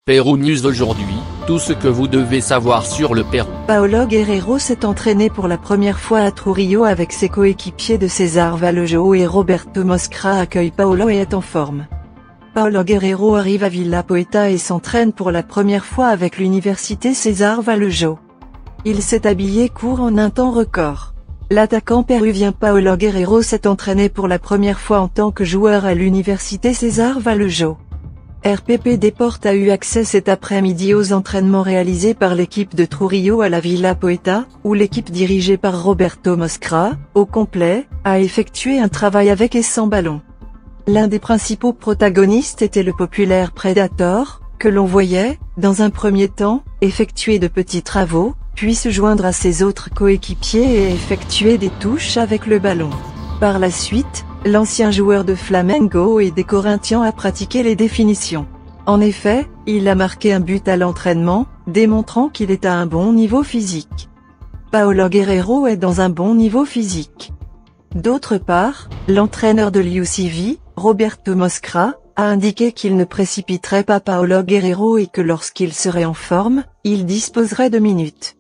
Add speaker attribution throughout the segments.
Speaker 1: Pérou News aujourd'hui, tout ce que vous devez savoir sur le Pérou.
Speaker 2: Paolo Guerrero s'est entraîné pour la première fois à Trujillo avec ses coéquipiers de César Vallejo et Roberto Mosquera accueille Paolo et est en forme. Paolo Guerrero arrive à Villa Poeta et s'entraîne pour la première fois avec l'université César Vallejo. Il s'est habillé court en un temps record. L'attaquant péruvien Paolo Guerrero s'est entraîné pour la première fois en tant que joueur à l'université César Vallejo. RPP Deport a eu accès cet après-midi aux entraînements réalisés par l'équipe de Trujillo à la Villa Poeta, où l'équipe dirigée par Roberto Mosquera, au complet, a effectué un travail avec et sans ballon. L'un des principaux protagonistes était le populaire Predator, que l'on voyait, dans un premier temps, effectuer de petits travaux, puis se joindre à ses autres coéquipiers et effectuer des touches avec le ballon. Par la suite, l'ancien joueur de Flamengo et des Corinthians a pratiqué les définitions. En effet, il a marqué un but à l'entraînement, démontrant qu'il est à un bon niveau physique. Paolo Guerrero est dans un bon niveau physique. D'autre part, l'entraîneur de l'UCV, Roberto Mosquera, a indiqué qu'il ne précipiterait pas Paolo Guerrero et que lorsqu'il serait en forme, il disposerait de minutes.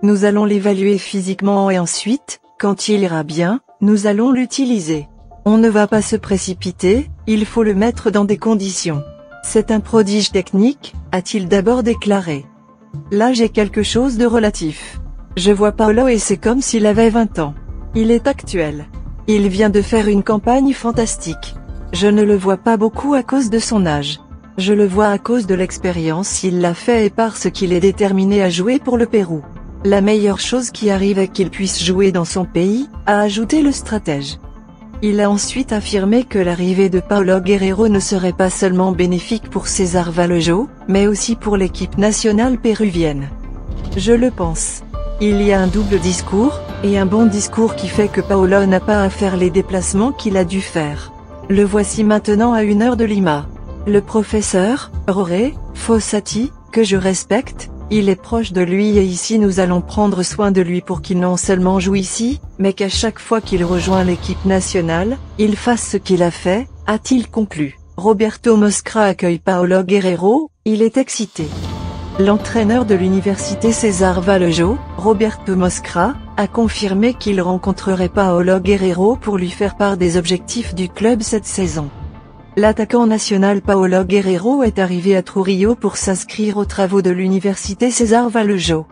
Speaker 2: Nous allons l'évaluer physiquement et ensuite, quand il ira bien, nous allons l'utiliser. On ne va pas se précipiter, il faut le mettre dans des conditions. C'est un prodige technique, a-t-il d'abord déclaré. Là j'ai quelque chose de relatif. Je vois Paolo et c'est comme s'il avait 20 ans. Il est actuel. Il vient de faire une campagne fantastique. Je ne le vois pas beaucoup à cause de son âge. Je le vois à cause de l'expérience il l'a fait et parce qu'il est déterminé à jouer pour le Pérou. La meilleure chose qui arrive est qu'il puisse jouer dans son pays, a ajouté le stratège. Il a ensuite affirmé que l'arrivée de Paolo Guerrero ne serait pas seulement bénéfique pour César Vallejo, mais aussi pour l'équipe nationale péruvienne. Je le pense. Il y a un double discours, et un bon discours qui fait que Paolo n'a pas à faire les déplacements qu'il a dû faire. Le voici maintenant à 1 heure de Lima. Le professeur, Jorge Fossati, que je respecte, il est proche de lui et ici nous allons prendre soin de lui pour qu'il non seulement joue ici, mais qu'à chaque fois qu'il rejoint l'équipe nationale, il fasse ce qu'il a fait, a-t-il conclu. Roberto Mosquera accueille Paolo Guerrero, il est excité. L'entraîneur de l'université César Vallejo, Roberto Mosquera, a confirmé qu'il rencontrerait Paolo Guerrero pour lui faire part des objectifs du club cette saison. L'attaquant national Paolo Guerrero est arrivé à Trujillo pour s'inscrire aux travaux de l'université César Vallejo.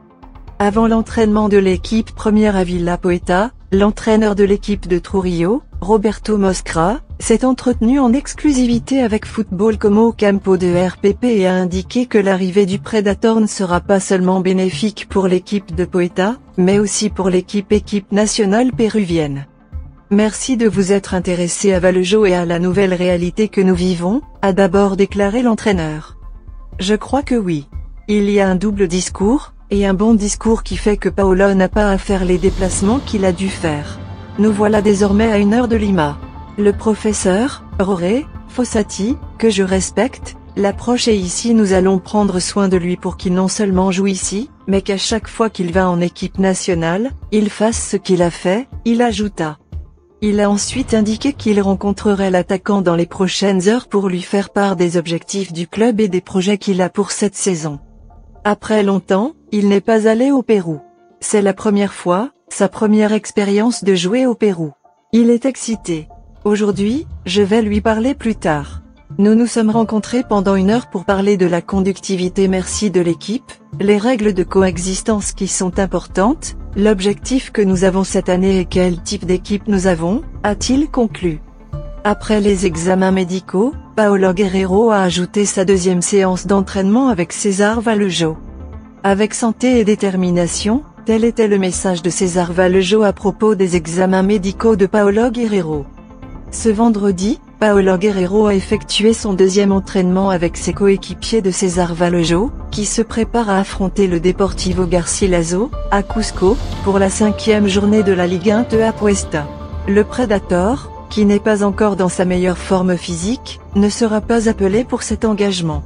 Speaker 2: Avant l'entraînement de l'équipe première à Villa Poeta, l'entraîneur de l'équipe de Trujillo, Roberto Mosquera, s'est entretenu en exclusivité avec Football Como Campo de RPP et a indiqué que l'arrivée du Predator ne sera pas seulement bénéfique pour l'équipe de Poeta, mais aussi pour l'équipe nationale péruvienne. Merci de vous être intéressé à Vallejo et à la nouvelle réalité que nous vivons, a d'abord déclaré l'entraîneur. Je crois que oui. Il y a un double discours, et un bon discours qui fait que Paolo n'a pas à faire les déplacements qu'il a dû faire. Nous voilà désormais à 1 heure de Lima. Le professeur, Jorge Fossati, que je respecte, l'approche et ici nous allons prendre soin de lui pour qu'il non seulement joue ici, mais qu'à chaque fois qu'il va en équipe nationale, il fasse ce qu'il a fait, il ajouta. Il a ensuite indiqué qu'il rencontrerait l'attaquant dans les prochaines heures pour lui faire part des objectifs du club et des projets qu'il a pour cette saison. Après longtemps, il n'est pas allé au Pérou. C'est la première fois, sa première expérience de jouer au Pérou. Il est excité. Aujourd'hui, je vais lui parler plus tard. Nous nous sommes rencontrés pendant 1 heure pour parler de la conductivité merci de l'équipe, les règles de coexistence qui sont importantes, l'objectif que nous avons cette année et quel type d'équipe nous avons, a-t-il conclu. Après les examens médicaux, Paolo Guerrero a ajouté sa deuxième séance d'entraînement avec César Vallejo. Avec santé et détermination, tel était le message de César Vallejo à propos des examens médicaux de Paolo Guerrero. Ce vendredi, Paolo Guerrero a effectué son deuxième entraînement avec ses coéquipiers de César Vallejo, qui se prépare à affronter le Deportivo Garcilaso, à Cusco, pour la 5e journée de la Ligue 1 de Apuesta. Le Predator, qui n'est pas encore dans sa meilleure forme physique, ne sera pas appelé pour cet engagement.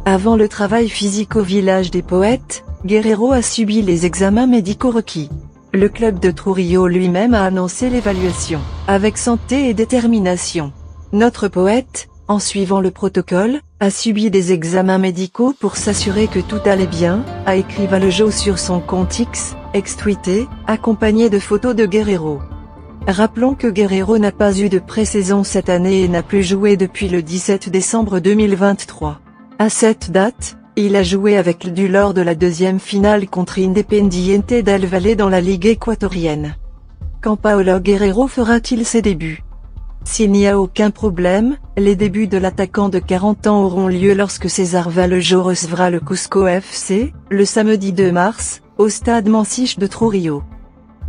Speaker 2: Avant le travail physique au village des Poètes, Guerrero a subi les examens médicaux requis. Le club de Trujillo lui-même a annoncé l'évaluation, avec santé et détermination. Notre poète, en suivant le protocole, a subi des examens médicaux pour s'assurer que tout allait bien, a écrit Vallejo sur son compte X, ex-tweeté, accompagné de photos de Guerreiro. Rappelons que Guerreiro n'a pas eu de pré-saison cette année et n'a plus joué depuis le 17 décembre 2023. À cette date, il a joué avec l'Du lors de la deuxième finale contre Independiente del Valle dans la Ligue équatorienne. Quand Paolo Guerreiro fera-t-il ses débuts? S'il n'y a aucun problème, les débuts de l'attaquant de 40 ans auront lieu lorsque César Vallejo recevra le Cusco FC, le samedi 2 mars, au stade Mansich de Trujillo.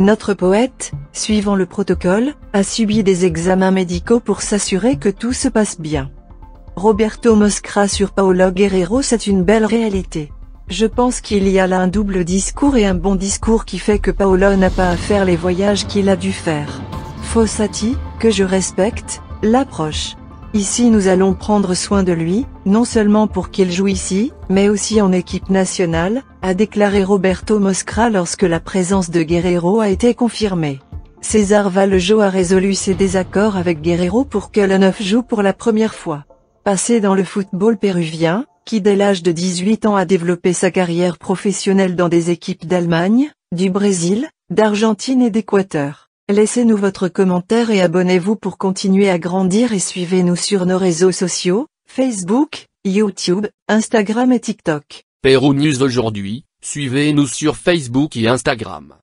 Speaker 2: Notre poète, suivant le protocole, a subi des examens médicaux pour s'assurer que tout se passe bien. Roberto Moscra sur Paolo Guerreiro: c'est une belle réalité. Je pense qu'il y a là un double discours et un bon discours qui fait que Paolo n'a pas à faire les voyages qu'il a dû faire. Fossati, que je respecte, l'approche. Ici nous allons prendre soin de lui, non seulement pour qu'il joue ici, mais aussi en équipe nationale, a déclaré Roberto Moscra lorsque la présence de Guerreiro a été confirmée. César Vallejo a résolu ses désaccords avec Guerreiro pour que le neuf joue pour la première fois. Passé dans le football péruvien, qui dès l'âge de 18 ans a développé sa carrière professionnelle dans des équipes d'Allemagne, du Brésil, d'Argentine et d'Équateur. Laissez-nous votre commentaire et abonnez-vous pour continuer à grandir et suivez-nous sur nos réseaux sociaux, Facebook, YouTube, Instagram et TikTok.
Speaker 1: Pérou News aujourd'hui, suivez-nous sur Facebook et Instagram.